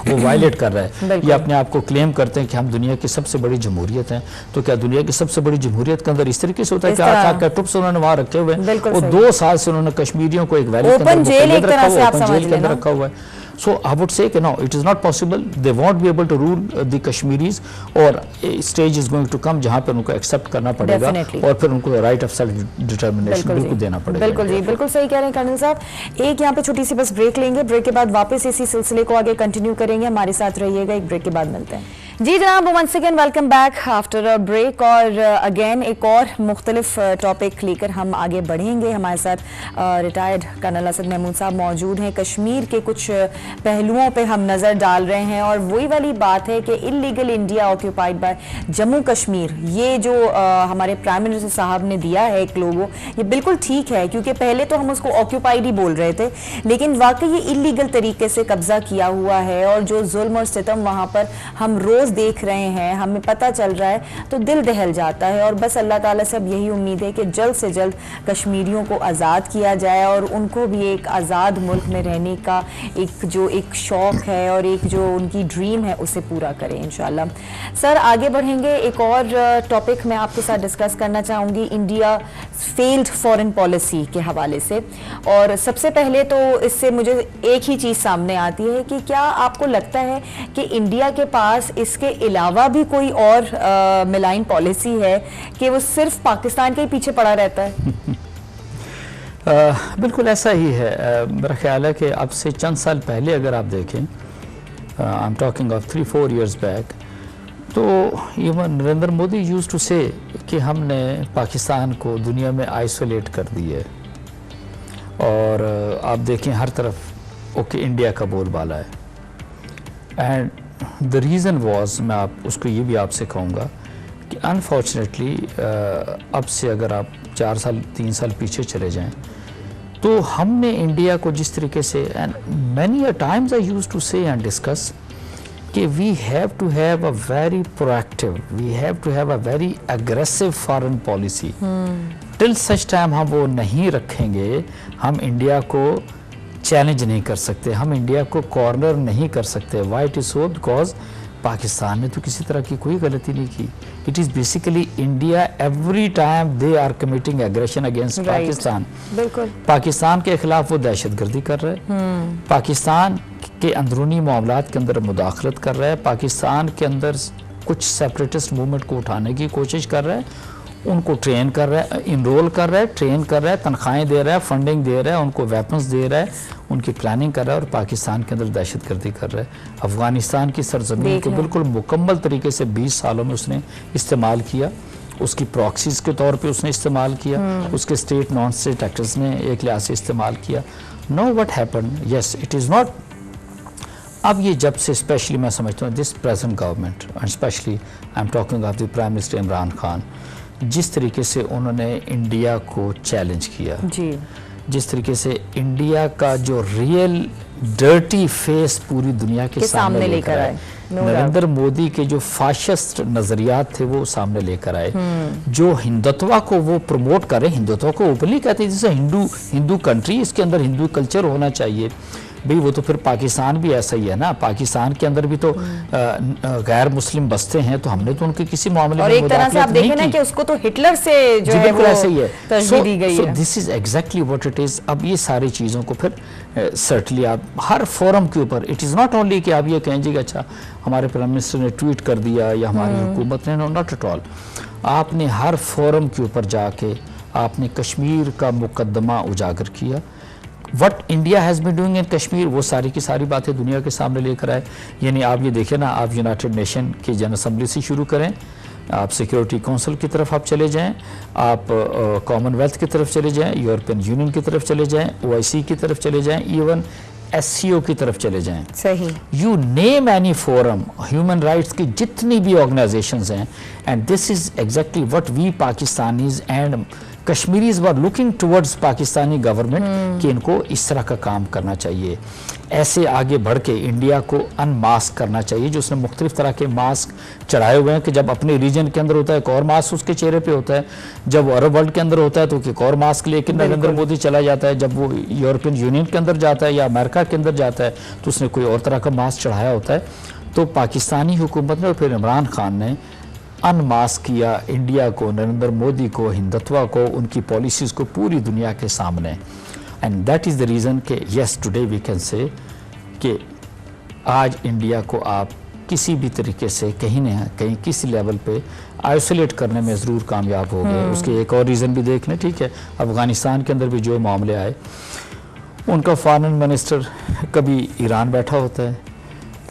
وہ وائلیٹ کر رہا ہے. یہ اپنے آپ کو کلیم کرتے ہیں کہ ہم دنیا کی سب سے بڑی جمہوریت ہیں. تو کیا دنیا کی سب سے بڑی جمہوریت کے اندر اس طریقے سے ہوتا ہے کہ آٹھ ٹپس انہوں نے وہاں رکھے ہوئے ہیں اور 2 سال سے انہوں نے کشمیریوں کو ایک ویلی کے اندر رکھا ہوا ہے. So I would say کہ no, it is not possible. They won't be able to rule the Kashmiris اور stage is going to come جہاں پر ان کو accept کرنا پڑے گا اور پھر ان کو right of self determination بالکل دینا پڑے گا. بالکل جی، بالکل صحیح کہہ رہے ہیں کرنل صاحب. ایک یہاں پہ چھوٹی سی بس بریک لیں گے، بریک کے بعد واپس اسی سلسلے کو آگے کنٹینیو کریں گے. ہمارے ساتھ رہیے گا، ایک بریک کے بعد ملتے ہیں. جی جناب، once again welcome back after a break. اور اگین ایک اور مختلف ٹاپک لے کر ہم آگے بڑھیں گے. ہمارے ساتھ ریٹائرڈ کرنل اسد محمود صاحب موجود ہیں. کشمیر کے کچھ پہلوؤں پہ ہم نظر ڈال رہے ہیں اور وہی والی بات ہے کہ illegal India occupied by Jammu Kashmir, یہ جو ہمارے پرائم منسٹر صاحب نے دیا ہے ایک لوگو، یہ بالکل ٹھیک ہے کیونکہ پہلے تو ہم اس کو آکیوپائڈ ہی بول رہے تھے، لیکن واقعی یہ انلیگل طریقے سے قبضہ کیا ہوا ہے اور جو ظلم اور ستم وہاں پر ہم روز دیکھ رہے ہیں، ہمیں پتہ چل رہا ہے تو دل دہل جاتا ہے. اور بس اللہ تعالیٰ سے اب یہی امید ہے کہ جلد سے جلد کشمیریوں کو آزاد کیا جائے اور ان کو بھی ایک آزاد ملک میں رہنے کا ایک شوق ہے اور ایک جو ان کی ڈریم ہے اسے پورا کریں انشاءاللہ. سر آگے بڑھیں گے. ایک اور ٹاپک میں آپ کے ساتھ ڈسکس کرنا چاہوں گی انڈیا فیلڈ فارن پالیسی کے حوالے سے. اور سب سے پہلے تو اس سے مجھے ایک ہی چیز سامنے آتی ہے کہ کیا آپ کو لگتا ہے کہ انڈیا کے پاس اس کے علاوہ بھی کوئی اور ملائن پالیسی ہے کہ وہ صرف پاکستان کے ہی پیچھے پڑا رہتا ہے؟ بالکل ایسا ہی ہے. میرا خیال ہے کہ اب سے چند سال پہلے اگر آپ دیکھیں، I'm talking of 3-4 years back، تو even Narendra Modi used to say کہ ہم نے پاکستان کو دنیا میں آئسولیٹ کر دی ہے اور آپ دیکھیں ہر طرف اوکے انڈیا کا بول بالا ہے. اینڈ the reason was، میں آپ اس کو یہ بھی آپ سے کہوں گا کہ انفارچونیٹلی اب سے اگر آپ 3 سال پیچھے چلے جائیں تو ہم نے انڈیا کو جس طریقے سے and many a times I used to say and discuss کہ we have to have a very proactive, we have to have a very aggressive foreign policy. till such time ہم وہ نہیں رکھیں گے، ہم انڈیا کو چیلنج نہیں کر سکتے، ہم انڈیا کو کارنر نہیں کر سکتے. why it is so? because Pakistan نے تو کسی طرح کی کوئی غلطی نہیں کی. it is basically India every time they are committing aggression against Pakistan. بالکل پاکستان کے خلاف وہ دہشت گردی کر رہے، پاکستان کے اندرونی معاملات کے اندر مداخلت کر رہے، پاکستان کے اندر کچھ سیپریٹسٹ موومنٹ کو اٹھانے کی کوشش کر رہے ان کو ٹرین کر رہا ہے, انرول کر رہا ہے, ٹرین کر رہا ہے, تنخواہیں دے رہا ہے, فنڈنگ دے رہا ہے, ان کو ویپنز دے رہا ہے, ان کی پلاننگ کر رہا ہے, اور پاکستان کے اندر دہشت گردی کر رہا ہے. افغانستان کی سرزمین کو بالکل مکمل طریقے سے 20 سالوں میں اس نے استعمال کیا, اس کی پراکسیز کے طور پہ اس نے استعمال کیا, اس کے اسٹیٹ نان اسٹیٹ ایکٹرز نے ایک لحاظ سے استعمال کیا. No what happen, yes it is not. اب یہ جب سے اسپیشلی میں سمجھتا ہوں this present government and especially I am talking of the prime minister Imran Khan, جس طریقے سے انہوں نے انڈیا کو چیلنج کیا, جس طریقے سے انڈیا کا جو ریئل ڈرٹی فیس پوری دنیا کے سامنے لے کر آئے, نریندر مودی کے جو فاشسٹ نظریات تھے وہ سامنے لے کر آئے, جو ہندوتوا کو وہ پروموٹ کر رہے, ہندوتوا کو اوپنلی کہتے ہیں جیسے ہندو کنٹری, اس کے اندر ہندو کلچر ہونا چاہیے. بھئی وہ تو پھر پاکستان بھی ایسا ہی ہے نا, پاکستان کے اندر بھی تو غیر مسلم بستے ہیں, تو ہم نے تو ان کے کسی معاملے میں اور ایک طرح سے آپ دیکھیں نا کہ اس کو تو ہٹلر سے جو ہے وہ ترجیح دی گئی ہے. This is exactly what it is. اب یہ ساری چیزوں کو پھر سرٹلی آپ ہر فورم کے اوپر, اٹ از ناٹ اونلی کہ آپ یہ کہیں جی کہ اچھا ہمارے پرائم منسٹر نے ٹویٹ کر دیا یا ہماری حکومت نے, ناٹ ایٹ آل. آپ نے ہر فورم کے اوپر جا کے آپ نے کشمیر کا مقدمہ اجاگر کیا. What India has been doing in Kashmir, وہ ساری کی ساری باتیں دنیا کے سامنے لے کر آئے. یعنی آپ یہ دیکھیں نا, آپ یونائٹڈ نیشن کی جنرل اسمبلی سے شروع کریں, آپ سیکیورٹی کونسل کی طرف آپ چلے جائیں, آپ کامن ویلتھ کی طرف چلے جائیں, یورپین یونین کی طرف چلے جائیں, OIC کی طرف چلے جائیں, ایون SCO کی طرف چلے جائیں. صحیح. You name any forum, human rights کی جتنی بھی آرگنائزیشنز ہیں, and this is exactly what we Pakistanis and Kashmiris were looking towards Pakistani government کہ ان کو اس طرح کا کام کرنا چاہیے. ایسے آگے بڑھ کے انڈیا کو ان ماسک کرنا چاہیے, جو اس نے مختلف طرح کے ماسک چڑھائے ہوئے ہیں کہ جب اپنے ریجن کے اندر ہوتا ہے ایک اور ماسک اس کے چہرے پہ ہوتا ہے, جب وہ عرب ورلڈ کے اندر ہوتا ہے تو ایک اور ماسک لے کے نریندر مودی چلا جاتا ہے, جب وہ یورپین یونین کے اندر جاتا ہے یا امریکہ کے اندر جاتا ہے تو اس نے کوئی اور طرح کا ماسک چڑھایا ہوتا ہے. تو پاکستانی حکومت نے اور پھر عمران خان نے ان ماسک کیا انڈیا کو, نریندر مودی کو, ہندوتوا کو, ان کی پالیسیز کو پوری دنیا کے سامنے. And that is the reason کہ yes today we can say کہ آج انڈیا کو آپ کسی بھی طریقے سے کہیں نہ کہیں کسی لیول پہ آئسولیٹ کرنے میں ضرور کامیاب ہو گئے. اس کے ایک اور ریزن بھی دیکھ لیں, ٹھیک ہے, افغانستان کے اندر بھی جو معاملے آئے, ان کا فارن منسٹر کبھی ایران بیٹھا ہوتا ہے,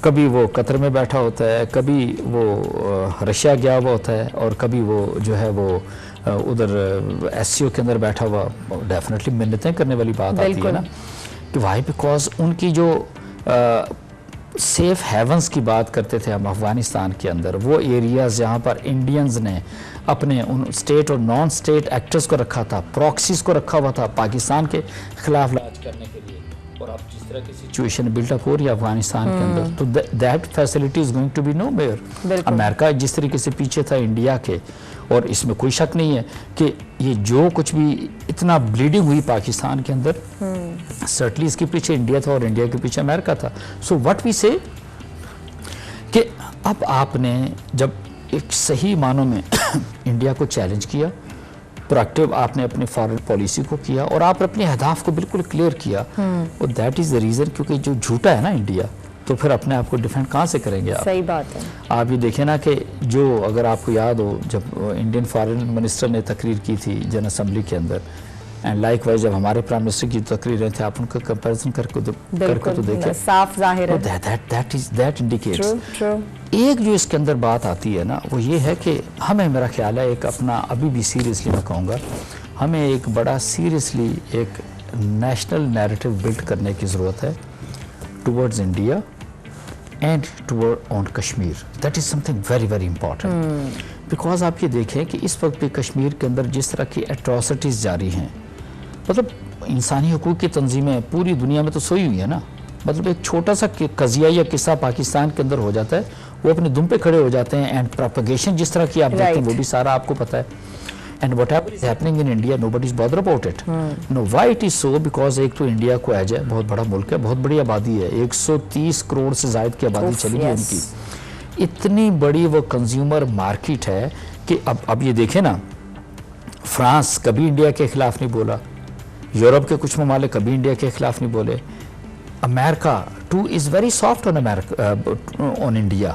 کبھی وہ قطر میں بیٹھا ہوتا ہے, کبھی وہ رشیا گیا ہوا ہوتا ہے, اور کبھی وہ جو ہے وہ ادھر SCO کے اندر بیٹھا ہوا. ڈیفینیٹلی منتیں کرنے والی بات آتی ہے نا کہ وائی, بیکاز ان کی جو سیف ہیونز کی بات کرتے تھے ہم افغانستان کے اندر, وہ ایریاز جہاں پر انڈینز نے اپنے ان اسٹیٹ اور نان اسٹیٹ ایکٹرز کو رکھا تھا, پراکسیز کو رکھا ہوا تھا پاکستان کے خلاف لڑائی کرنے کے لیے, اور اب جس طرح کی سچویشن بلٹ اپ ہو رہی ہے افغانستان کے اندر, تو that facility is going to be no more. امریکہ جس طریقے سے پیچھے تھا انڈیا کے, اور اس میں کوئی شک نہیں ہے کہ یہ جو کچھ بھی اتنا بلیڈنگ ہوئی پاکستان کے اندر, سرٹلی اس کے پیچھے انڈیا تھا اور انڈیا کے پیچھے امریکہ تھا. سو وٹ وی سے کہ اب آپ نے جب ایک صحیح معنوں میں انڈیا کو چیلنج کیا, پرویکٹیو آپ نے اپنی فارن پالیسی کو کیا, اور آپ اپنے اہداف کو بالکل کلیئر کیا, اور دیٹ از دا ریزن, کیونکہ جو جھوٹا ہے نا انڈیا, تو پھر اپنے آپ کو ڈیفینڈ کہاں سے کریں گے آپ. صحیح بات ہے. آپ یہ دیکھیں نا کہ جو اگر آپ کو یاد ہو جب انڈین فارن منسٹر نے تقریر کی تھی جنرل اسمبلی کے اندر, اینڈ لائک وائز جب ہمارے پرائم منسٹر کی تقریریں تھے, آپ ان کا کمپیریزن کر کے تو دیکھیں, صاف ظاہر ہے. That indicates. ایک جو اس کے اندر بات آتی ہے نا, وہ یہ ہے کہ ہمیں, میرا خیال ہے ایک اپنا ابھی بھی سیریسلی میں کہوں گا, ہمیں ایک بڑا سیریسلی ایک نیشنل نیریٹو بلڈ کرنے کی ضرورت ہے towards India and toward on Kashmir. That is something very very important, because آپ یہ دیکھیں کہ اس وقت بھی کشمیر کے اندر جس طرح کی ایٹراسٹیز جاری ہیں, مطلب انسانی حقوق کی تنظیمیں پوری دنیا میں تو سوئی ہوئی ہیں نا, مطلب ایک چھوٹا سا قضیہ یا قصہ پاکستان کے اندر ہو جاتا ہے, وہ اپنے دم پہ کھڑے ہو جاتے ہیں, اینڈ پروپیگیشن جس طرح کی آپ دیکھتے ہیں وہ بھی سارا آپ کو پتہ ہے. And whatever is happening in India nobody is bother about it. No why it is so, because ایک تو انڈیا کو ایج ہے, بہت بڑا ملک ہے, بہت بڑی آبادی ہے, 130 کروڑ سے زائد کی آبادی چلی گئی ان کی, اتنی بڑی وہ کنزیومر مارکیٹ ہے کہ اب یہ دیکھیں نا, فرانس کبھی انڈیا کے خلاف نہیں بولا, یورپ کے کچھ ممالک کبھی انڈیا کے خلاف نہیں بولے, امریکہ 2 is very soft on America, on India.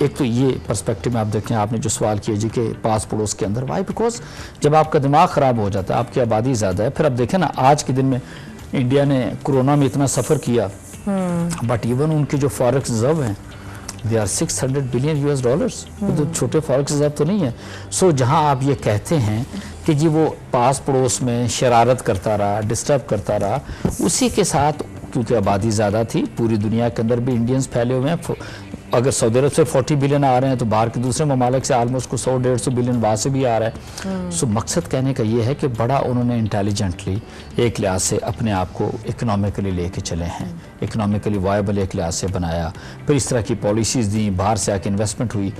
ایک تو یہ پرسپیکٹو میں آپ دیکھیں، آپ نے جو سوال کیا جی کہ پاس پڑوس کے اندر، وائی بیکاز جب آپ کا دماغ خراب ہو جاتا ہے، آپ کی آبادی زیادہ ہے، پھر اب دیکھیں نا آج کے دن میں انڈیا نے کرونا میں اتنا سفر کیا، بٹ ایون ان کے جو فارکس ریزرو ہیں دے آر $600 بلین، تو چھوٹے فارکس ریزرو تو نہیں ہے. سو جہاں آپ یہ کہتے ہیں کہ جی وہ پاس پڑوس میں شرارت کرتا رہا، ڈسٹرب کرتا رہا، اسی کے ساتھ کیونکہ آبادی زیادہ تھی، پوری دنیا کے اندر بھی انڈینز پھیلے ہوئے ہیں. اگر سعودی عرب سے 40 بلین آ رہے ہیں تو باہر کے دوسرے ممالک سے آلموسٹ کو 100-150 بلین وہاں سے بھی آ رہا ہے. سو مقصد کہنے کا یہ ہے کہ بڑا انہوں نے انٹیلیجنٹلی ایک لحاظ سے اپنے آپ کو اکنامکلی لے کے چلے ہیں، اکنامکلی وائبل ایک لحاظ سے بنایا، پھر اس طرح کی پالیسیز دیں، باہر سے آ کے انویسٹمنٹ ہوئی.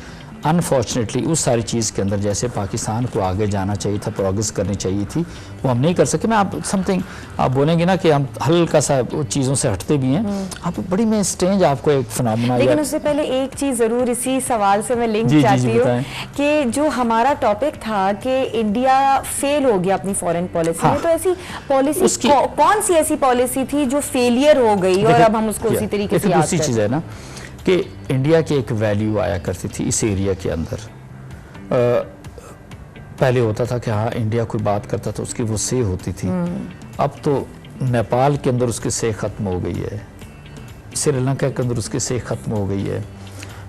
انفارچونیٹلی اس ساری چیز کے اندر جیسے پاکستان کو آگے جانا چاہیے تھا، پروگریس کرنی چاہیے تھی، وہ ہم نہیں کر سکے. میں آپ سم تھنگ آپ بولیں گے نا کہ ہم ہلکا سا چیزوں سے ہٹتے بھی ہیں، آپ بڑی میں اسٹرینج آپ کو ایک فنامنا. لیکن اس سے پہلے ایک چیز ضرور اسی سوال سے میں لنک چاہتی ہوں کہ جو ہمارا ٹاپک تھا کہ انڈیا فیل ہو گیا اپنی فورن پالیسی میں، تو ایسی پالیسی کون سی ایسی پالیسی تھی جو فیلئر ہو گئی اور اب ہم اس کو اسی طریقے سے یاد کرتے ہیں؟ دوسری چیز ہے نا کہ انڈیا کی ایک ویلیو آیا کرتی تھی اس ایریا کے اندر. پہلے ہوتا تھا کہ ہاں انڈیا کوئی بات کرتا تھا اس کی وہ سے ہوتی تھی، اب تو نیپال کے اندر اس کی سے ختم ہو گئی ہے، سری لنکا کے اندر اس کی سے ختم ہو گئی ہے.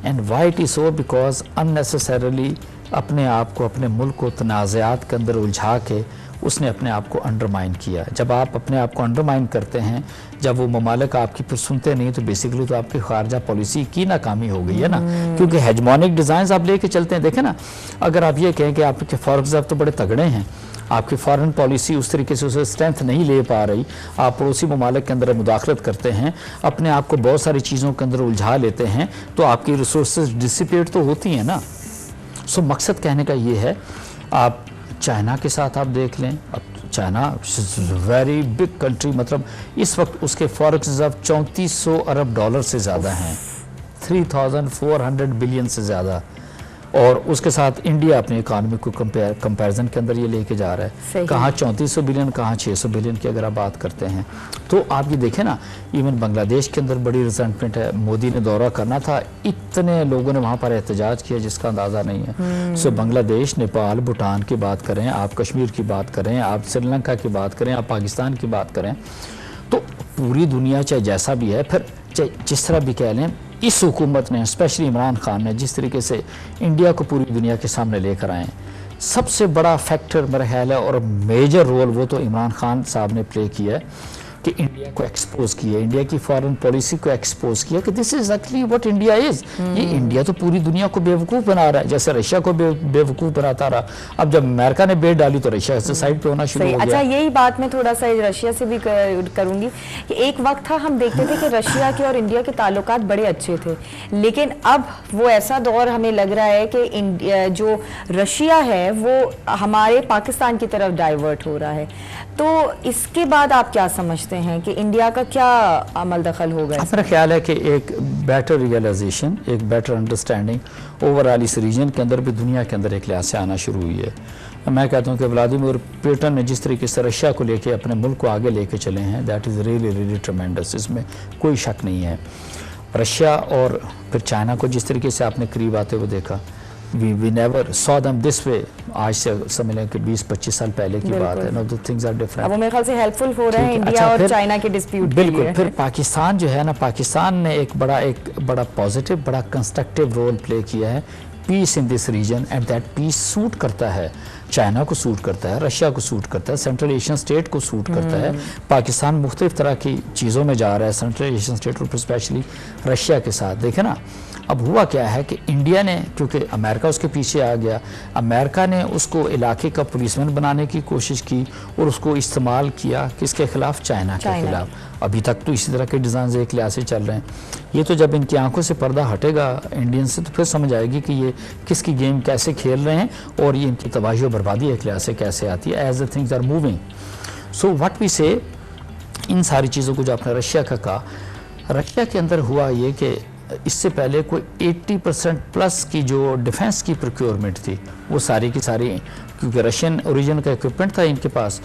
And why it is so because unnecessarily اپنے آپ کو اپنے ملک کو تنازعات کے اندر الجھا کے اس نے اپنے آپ کو انڈرمائن کیا. جب آپ اپنے آپ کو انڈرمائن کرتے ہیں، جب وہ ممالک آپ کی پھر سنتے نہیں، تو بیسیکلی تو آپ کی خارجہ پالیسی کی ناکامی ہو گئی ہے نا، کیونکہ ہیجمونک ڈیزائنز آپ لے کے چلتے ہیں. دیکھیں نا، اگر آپ یہ کہیں کہ آپ کے فارغ ریزرو تو بڑے تگڑے ہیں، آپ کی فارن پالیسی اس طریقے سے اسے اسٹرینتھ نہیں لے پا رہی، آپ پڑوسی ممالک کے اندر مداخلت کرتے ہیں، اپنے آپ کو بہت ساری چیزوں کے اندر الجھا لیتے ہیں، تو آپ کی ریسورسز ڈسپیٹ تو ہوتی ہیں نا. سو مقصد کہنے کا یہ ہے، آپ چائنا کے ساتھ آپ دیکھ لیں، اب چائنا ویری بگ کنٹری، مطلب اس وقت اس کے فارکس ریزرو $3400 ارب سے زیادہ ہیں، 3400 بلین سے زیادہ. اور اس کے ساتھ انڈیا اپنی اکانومی کو کمپیرزن کے اندر یہ لے کے جا رہا ہے، کہاں 3400 بلین، کہاں 600 بلین کی اگر آپ بات کرتے ہیں. تو آپ یہ دیکھیں نا، ایون بنگلہ دیش کے اندر بڑی ریزنٹمنٹ ہے. مودی نے دورہ کرنا تھا، اتنے لوگوں نے وہاں پر احتجاج کیا جس کا اندازہ نہیں ہے. سو بنگلہ دیش، نیپال، بھوٹان کی بات کریں، آپ کشمیر کی بات کریں، آپ سری لنکا کی بات کریں، آپ پاکستان کی بات کریں، تو پوری دنیا چاہے جیسا بھی ہے، پھر چاہے جس طرح بھی کہہ لیں، اس حکومت نے اسپیشلی عمران خان نے جس طریقے سے انڈیا کو پوری دنیا کے سامنے لے کر آئے، سب سے بڑا فیکٹر میرا خیال ہے اور میجر رول وہ تو عمران خان صاحب نے پلے کیا ہے کہ انڈیا کو ایکسپوز کیا، انڈیا کی فارن پالیسی کو ایکسپوز کیا کہ this is actually what India is. یہ انڈیا تو پوری دنیا کو بیوقوف بنا رہا ہے، جیسے رشیا کو بیوقوف بناتا رہا. اب جب امریکہ نے بیٹ ڈالی تو رشیا سے سائڈ پہ ہونا شروع ہو گیا. اچھا، یہی بات میں تھوڑا سا رشیا سے بھی کروں گی کہ ایک وقت تھا ہم دیکھتے تھے کہ رشیا کے اور انڈیا کے تعلقات بڑے اچھے تھے، لیکن اب وہ ایسا دور ہمیں لگ رہا ہے کہ جو رشیا ہے وہ ہمارے پاکستان کی طرف ڈائیورٹ ہو رہا ہے. تو اس کے بعد آپ کیا سمجھتے ہیں کہ انڈیا کا کیا عمل دخل ہوگا؟ میرا خیال ہے کہ ایک بیٹر ریئلائزیشن، ایک بیٹر انڈرسٹینڈنگ اوورآل اس ریجن کے اندر بھی دنیا کے اندر ایک لحاظ سے آنا شروع ہوئی ہے. میں کہتا ہوں کہ ولادیمیر پوٹن نے جس طریقے سے رشیا کو لے کے اپنے ملک کو آگے لے کے چلے ہیں، that is really really tremendous, اس میں کوئی شک نہیں ہے. رشیا اور پھر چائنا کو جس طریقے سے آپ نے قریب آتے ہوئے دیکھا، we never saw them this way. آج سے سمجھ لیں کہ 20-25 سال پہلے کی بات ہے. Now the things are different. اب وہ میرے خیال سے ہیلپ فل ہو رہے ہیں انڈیا اور چائنا کے ڈسپیوٹ کے لیے. بالکل. پھر پاکستان جو ہے نا، پاکستان نے ایک بڑا پازیٹیو، بڑا کنسٹرکٹیو رول پلے کیا ہے peace in this region, and that peace suit کرتا ہے چائنا کو، سوٹ کرتا ہے رشیا کو، سوٹ کرتا ہے سینٹرل ایشین اسٹیٹ کو، سوٹ کرتا ہے. پاکستان مختلف طرح کی چیزوں میں جا رہا ہے سینٹرل ایشین اسٹیٹ اور اسپیشلی رشیا کے ساتھ. دیکھیں نا، اب ہوا کیا ہے کہ انڈیا نے، کیونکہ امریکہ اس کے پیچھے آ گیا، امریکہ نے اس کو علاقے کا پولیس مین بنانے کی کوشش کی اور اس کو استعمال کیا کس کے خلاف؟ چائنا کے خلاف. ابھی تک تو اسی طرح کے ڈیزائنز ایک لحاظ سے چل رہے ہیں. یہ تو جب ان کی آنکھوں سے پردہ ہٹے گا انڈین سے تو پھر سمجھ آئے گی کہ یہ کس کی گیم کیسے کھیل رہے ہیں اور یہ ان کی تباہی و بربادی ایک لحاظ سے کیسے آتی ہے as the things are moving. So what we say, ان ساری چیزوں کو جو آپ نے رشیا کا کہا، رشیا کے اندر ہوا یہ کہ اس سے پہلے کوئی 80% پلس کی جو ڈیفنس کی پروکیورمنٹ تھی وہ ساری کی ساری، کیونکہ رشین اوریجن کا اکوپمنٹ تھا ان کے پاس،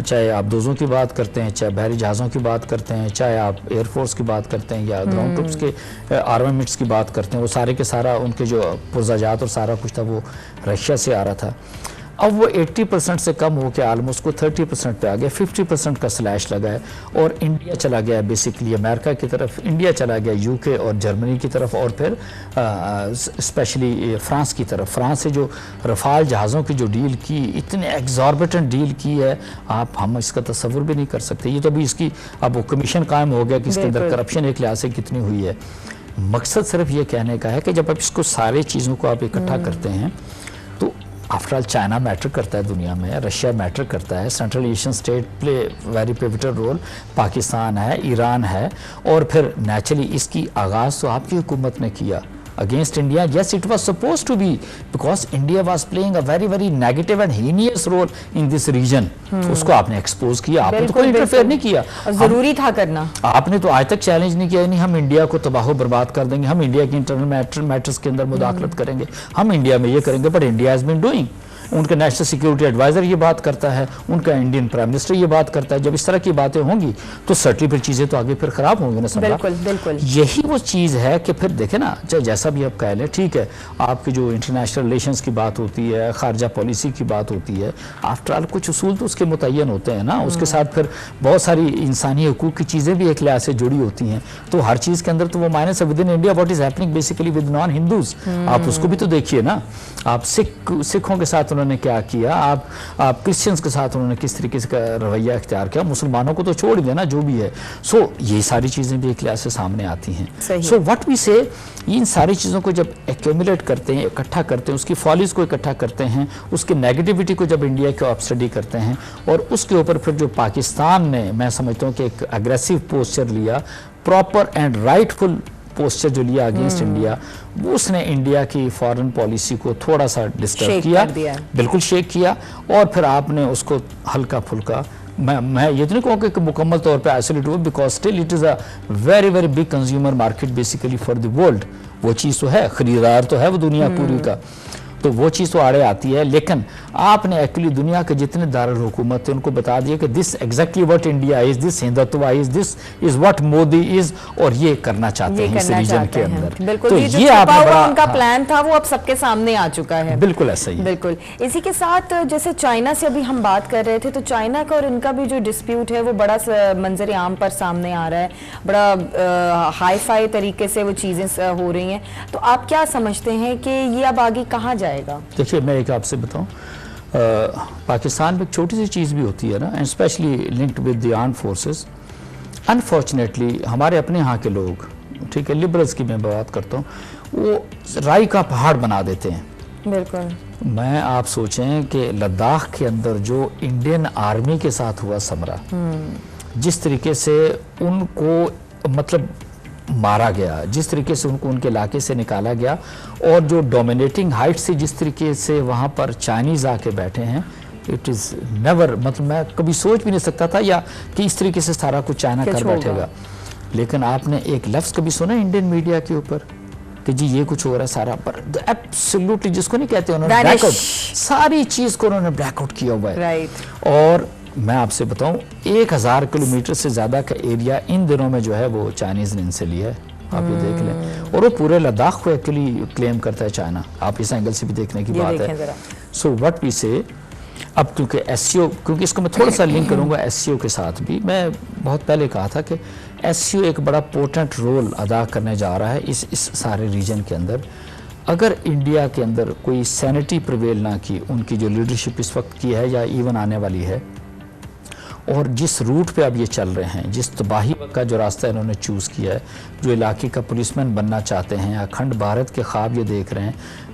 چاہے آپ دوزوں کی بات کرتے ہیں، چاہے بحری جہازوں کی بات کرتے ہیں، چاہے آپ ایئر فورس کی بات کرتے ہیں یا گراؤنڈ ٹروپس کے آرمامنٹس کی بات کرتے ہیں، وہ سارے کے سارا ان کے جو پرزاجات اور سارا کچھ تھا وہ رشیا سے آ رہا تھا۔ اب وہ 80% سے کم ہو کے آلموسٹ کو 30% پہ آ گیا، 50% کا سلیش لگا ہے، اور انڈیا چلا گیا بیسیکلی امریکہ کی طرف، انڈیا چلا گیا یو کے اور جرمنی کی طرف، اور پھر اسپیشلی فرانس کی طرف۔ فرانس سے جو رفال جہازوں کی جو ڈیل کی، اتنے ایگزاربیٹنٹ ڈیل کی ہے، ہم اس کا تصور بھی نہیں کر سکتے۔ یہ تو ابھی اس کی اب وہ کمیشن قائم ہو گیا کہ اس کے اندر کرپشن ایک لحاظ سے کتنی ہوئی ہے۔ مقصد صرف یہ کہنے کا ہے کہ جب آپ اس کو سارے چیزوں کو آپ اکٹھا کرتے ہیں تو آفٹر آل چائنا میٹر کرتا ہے دنیا میں، رشیا میٹر کرتا ہے، central Asian state play very pivotal role, Pakistan ہے، ایران ہے، اور پھر نیچرلی اس کی آغاز تو آپ کی حکومت نے کیا against India. Yes, it was supposed to be, because India was playing a very very negative and heinous role in this region. اس کو آپ نے ایکسپوز کیا، آپ نے تو کوئی انٹرفیئر نہیں کیا، ضروری تھا کرنا۔ آپ نے تو آج تک چیلنج نہیں کیا نہیں ہم انڈیا کو تباہ و برباد کر دیں گے، ہم انڈیا کی انٹرنل میٹرز کے اندر مداخلت کریں گے، ہم انڈیا میں یہ کریں گے، but India has been doing. ان کا نیشنل سیکیورٹی ایڈوائزر یہ بات کرتا ہے، ان کا انڈین پرائم منسٹر یہ بات کرتا ہے۔ جب اس طرح کی باتیں ہوں گی تو سرٹلی پھر چیزیں تو آگے پھر خراب ہوں گی نا سمجھا۔ بالکل بالکل یہی وہ چیز ہے کہ پھر دیکھیں نا، جیسا بھی آپ کہہ لیں، ٹھیک ہے آپ کی جو انٹرنیشنل ریلیشنز کی بات ہوتی ہے، خارجہ پالیسی کی بات ہوتی ہے، آفٹر آل کچھ اصول تو اس کے متعین ہوتے ہیں نا، اس کے ساتھ پھر بہت ساری انسانی حقوق کی چیزیں بھی ایک لحاظ سے جڑی ہوتی ہیں، تو ہر چیز کے اندر تو وہ مائنس ہے۔ With in India what is happening basically with non Hindus, آپ اس کو بھی تو دیکھیے نا، آپ سکھوں کے ساتھ انہوں نے کیا کیا، آپ کرسچنز کے ساتھ انہوں نے کس طریقے سے رویہ اختیار کیا، مسلمانوں کو تو چھوڑ دینا جو بھی ہے۔ سو یہ ساری چیزیں بھی ایک لحاظ سے سامنے آتی ہیں۔ سو وٹ وی سے، ان ساری چیزوں کو جب ایکومولیٹ کرتے ہیں، اکٹھا کرتے ہیں، اس کی فالیز کو اکٹھا کرتے ہیں، اس کی نیگیٹیوٹی کو جب انڈیا کو آپ اسٹڈی کرتے ہیں، اور اس کے اوپر پھر جو پاکستان نے، میں سمجھتا ہوں کہ ایک اگریسو پوسچر لیا، proper and rightful posture جو لیا اگینسٹ انڈیا، اس نے انڈیا کی فارن پالیسی کو تھوڑا سا ڈسٹرب کیا، بالکل شیک کیا، اور پھر آپ نے اس کو ہلکا پھلکا، میں یہ تو نہیں کہوں کہ مکمل طور پہ آئسولیٹ ہوا، because still it is a very very big consumer market basically for the world, وہ چیز تو ہے، خریدار تو ہے وہ دنیا پوری کا، تو وہ چیز تو آڑے آتی ہے، لیکن آپ نے ایکچولی دنیا کے جتنے دارالحکومت ہیں ان کو بتا دیا کہ this exactly what India is, this Hindutva is, this is what Modi is, اور یہ کرنا چاہتے ہیں اس ریجن کے اندر۔ بالکل، یہ جو چھپا ہوا ان کا پلان تھا وہ اب سب کے سامنے آ چکا ہے۔ بالکل ایسا ہی۔ بالکل اسی کے ساتھ جیسے چائنا سے ابھی ہم بات کر رہے تھے، تو چائنا کا اور ان کا بھی جو ڈسپیوٹ ہے وہ بڑا منظر عام پر سامنے آ رہا ہے، بڑا ہائی فائی طریقے سے وہ چیزیں ہو رہی ہیں، تو آپ کیا سمجھتے ہیں کہ یہ اب آگے کہاں جائے گا؟ دیکھیے میں ایک آپ سے بتاؤں، پاکستان میں ایک چھوٹی سی چیز بھی ہوتی ہے نا، and specially linked with the armed forces, unfortunately ہمارے اپنے ہاں کے لوگ، ٹھیک ہے، لبرلز کی میں بات کرتا ہوں، وہ رائی کا پہاڑ بنا دیتے ہیں۔ بالکل، میں آپ سوچیں کہ لداخ کے اندر جو انڈین آرمی کے ساتھ ہوا سمرا، جس طریقے سے ان کو مطلب مارا گیا، جس طریقے سے ان کو ان کے علاقے سے نکالا گیا، اور جو ڈومینیٹنگ ہائٹ سے جس طریقے سے وہاں پر چائنیز آ کے بیٹھے ہیں، اٹ از نیور، مطلب میں کبھی سوچ بھی نہیں سکتا تھا یا کہ اس طریقے سے سارا کچھ چائنا کر بیٹھے گا۔ لیکن آپ نے ایک لفظ کبھی سنا انڈین میڈیا کے اوپر کہ جی یہ کچھ ہو رہا ہے سارا، پر ایبسولوٹلی جس کو نہیں کہتے انہوں نے بلیک آؤٹ، ساری چیز کو انہوں نے بلیک آؤٹ کیا ہوا ہے۔ اور میں آپ سے بتاؤں 1000 کلومیٹر سے زیادہ کا ایریا ان دنوں میں جو ہے وہ چائنیز نے ان سے لیا ہے، آپ یہ دیکھ لیں، اور وہ پورے لداخ کو ایکچولی کلیم کرتا ہے چائنا، آپ اس اینگل سے بھی دیکھنے کی بات ہے۔ سو وٹ وی سے، اب کیونکہ ایس سی او، کیونکہ اس کو میں تھوڑا سا لنک کروں گا ایس سی او کے ساتھ بھی، میں بہت پہلے کہا تھا کہ ایس سی او ایک بڑا پورٹنٹ رول ادا کرنے جا رہا ہے اس سارے ریجن کے اندر۔ اگر انڈیا کے اندر کوئی سینٹی پریویل نہ کی، ان کی جو لیڈرشپ اس وقت کی ہے یا ایون آنے والی ہے، اور جس روٹ پہ اب یہ چل رہے ہیں، جس تباہی کا جو راستہ انہوں نے چوز کیا ہے، جو علاقے کا پولیس مین بننا چاہتے ہیں، اکھنڈ بھارت کے خواب یہ دیکھ رہے ہیں،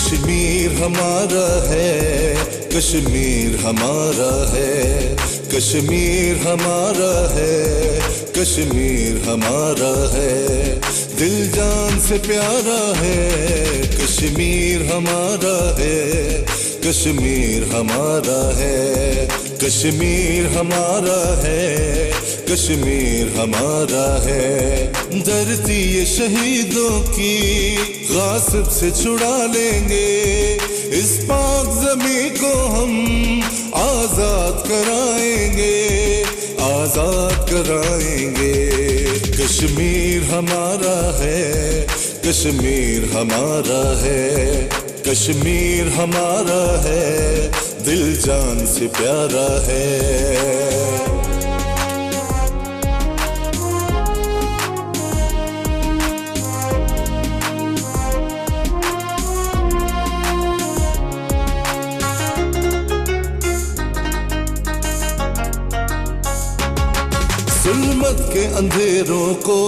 کشمیر ہمارا ہے، کشمیر ہمارا ہے، کشمیر ہمارا ہے، کشمیر ہمارا ہے، دل جان سے پیارا ہے، کشمیر ہمارا ہے، کشمیر ہمارا ہے، کشمیر ہمارا ہے، کشمیر ہمارا ہے، دھرتی یہ شہیدوں کی غاصب سے چھڑا لیں گے، اس پاک زمین کو ہم آزاد کرائیں گے، آزاد کرائیں گے، کشمیر ہمارا ہے، کشمیر ہمارا ہے، کشمیر ہمارا ہے، دل جان سے پیارا ہے۔ ظلمت کے اندھیروں کو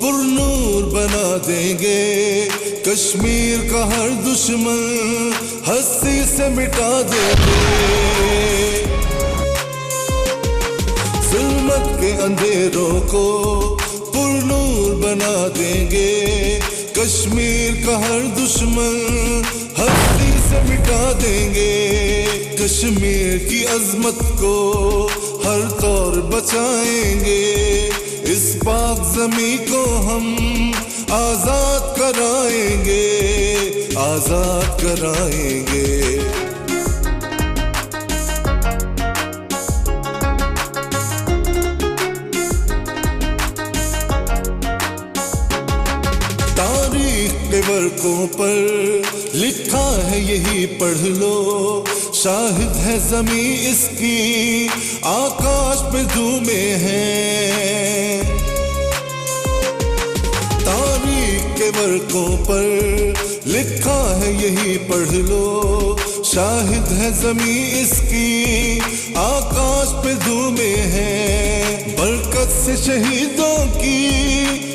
پرنور بنا دیں گے، کشمیر کا ہر دشمن ہستی سے مٹا دیں گے، ظلمت کے اندھیروں کو پرنور بنا دیں گے، کشمیر کا ہر دشمن ہستی سے مٹا دیں گے، کشمیر کی عظمت کو ہر طور بچائیں گے، اس پاک زمین کو ہم آزاد کرائیں گے، آزاد کرائیں گے۔ تاریخ کے ورقوں پر لکھا ہے یہی پڑھ لو، شاہد ہے زمین اس کی آکاش پہ دھومیں ہیں، تاریخ کے ورقوں پر لکھا ہے یہی پڑھ لو، شاہد ہے زمین اس کی آکاش پہ دھومیں ہیں، برکت سے شہیدوں کی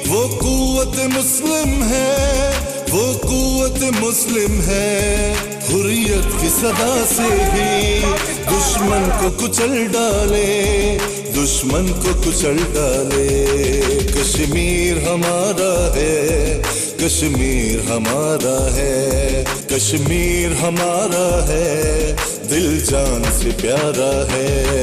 وہ قوت مسلم ہے، وہ قوت مسلم ہے، حریت کی صدا سے ہی دشمن کو کچل ڈالے، دشمن کو کچل ڈالے، کشمیر ہمارا ہے، کشمیر ہمارا ہے، کشمیر ہمارا ہے، دل جان سے پیارا ہے۔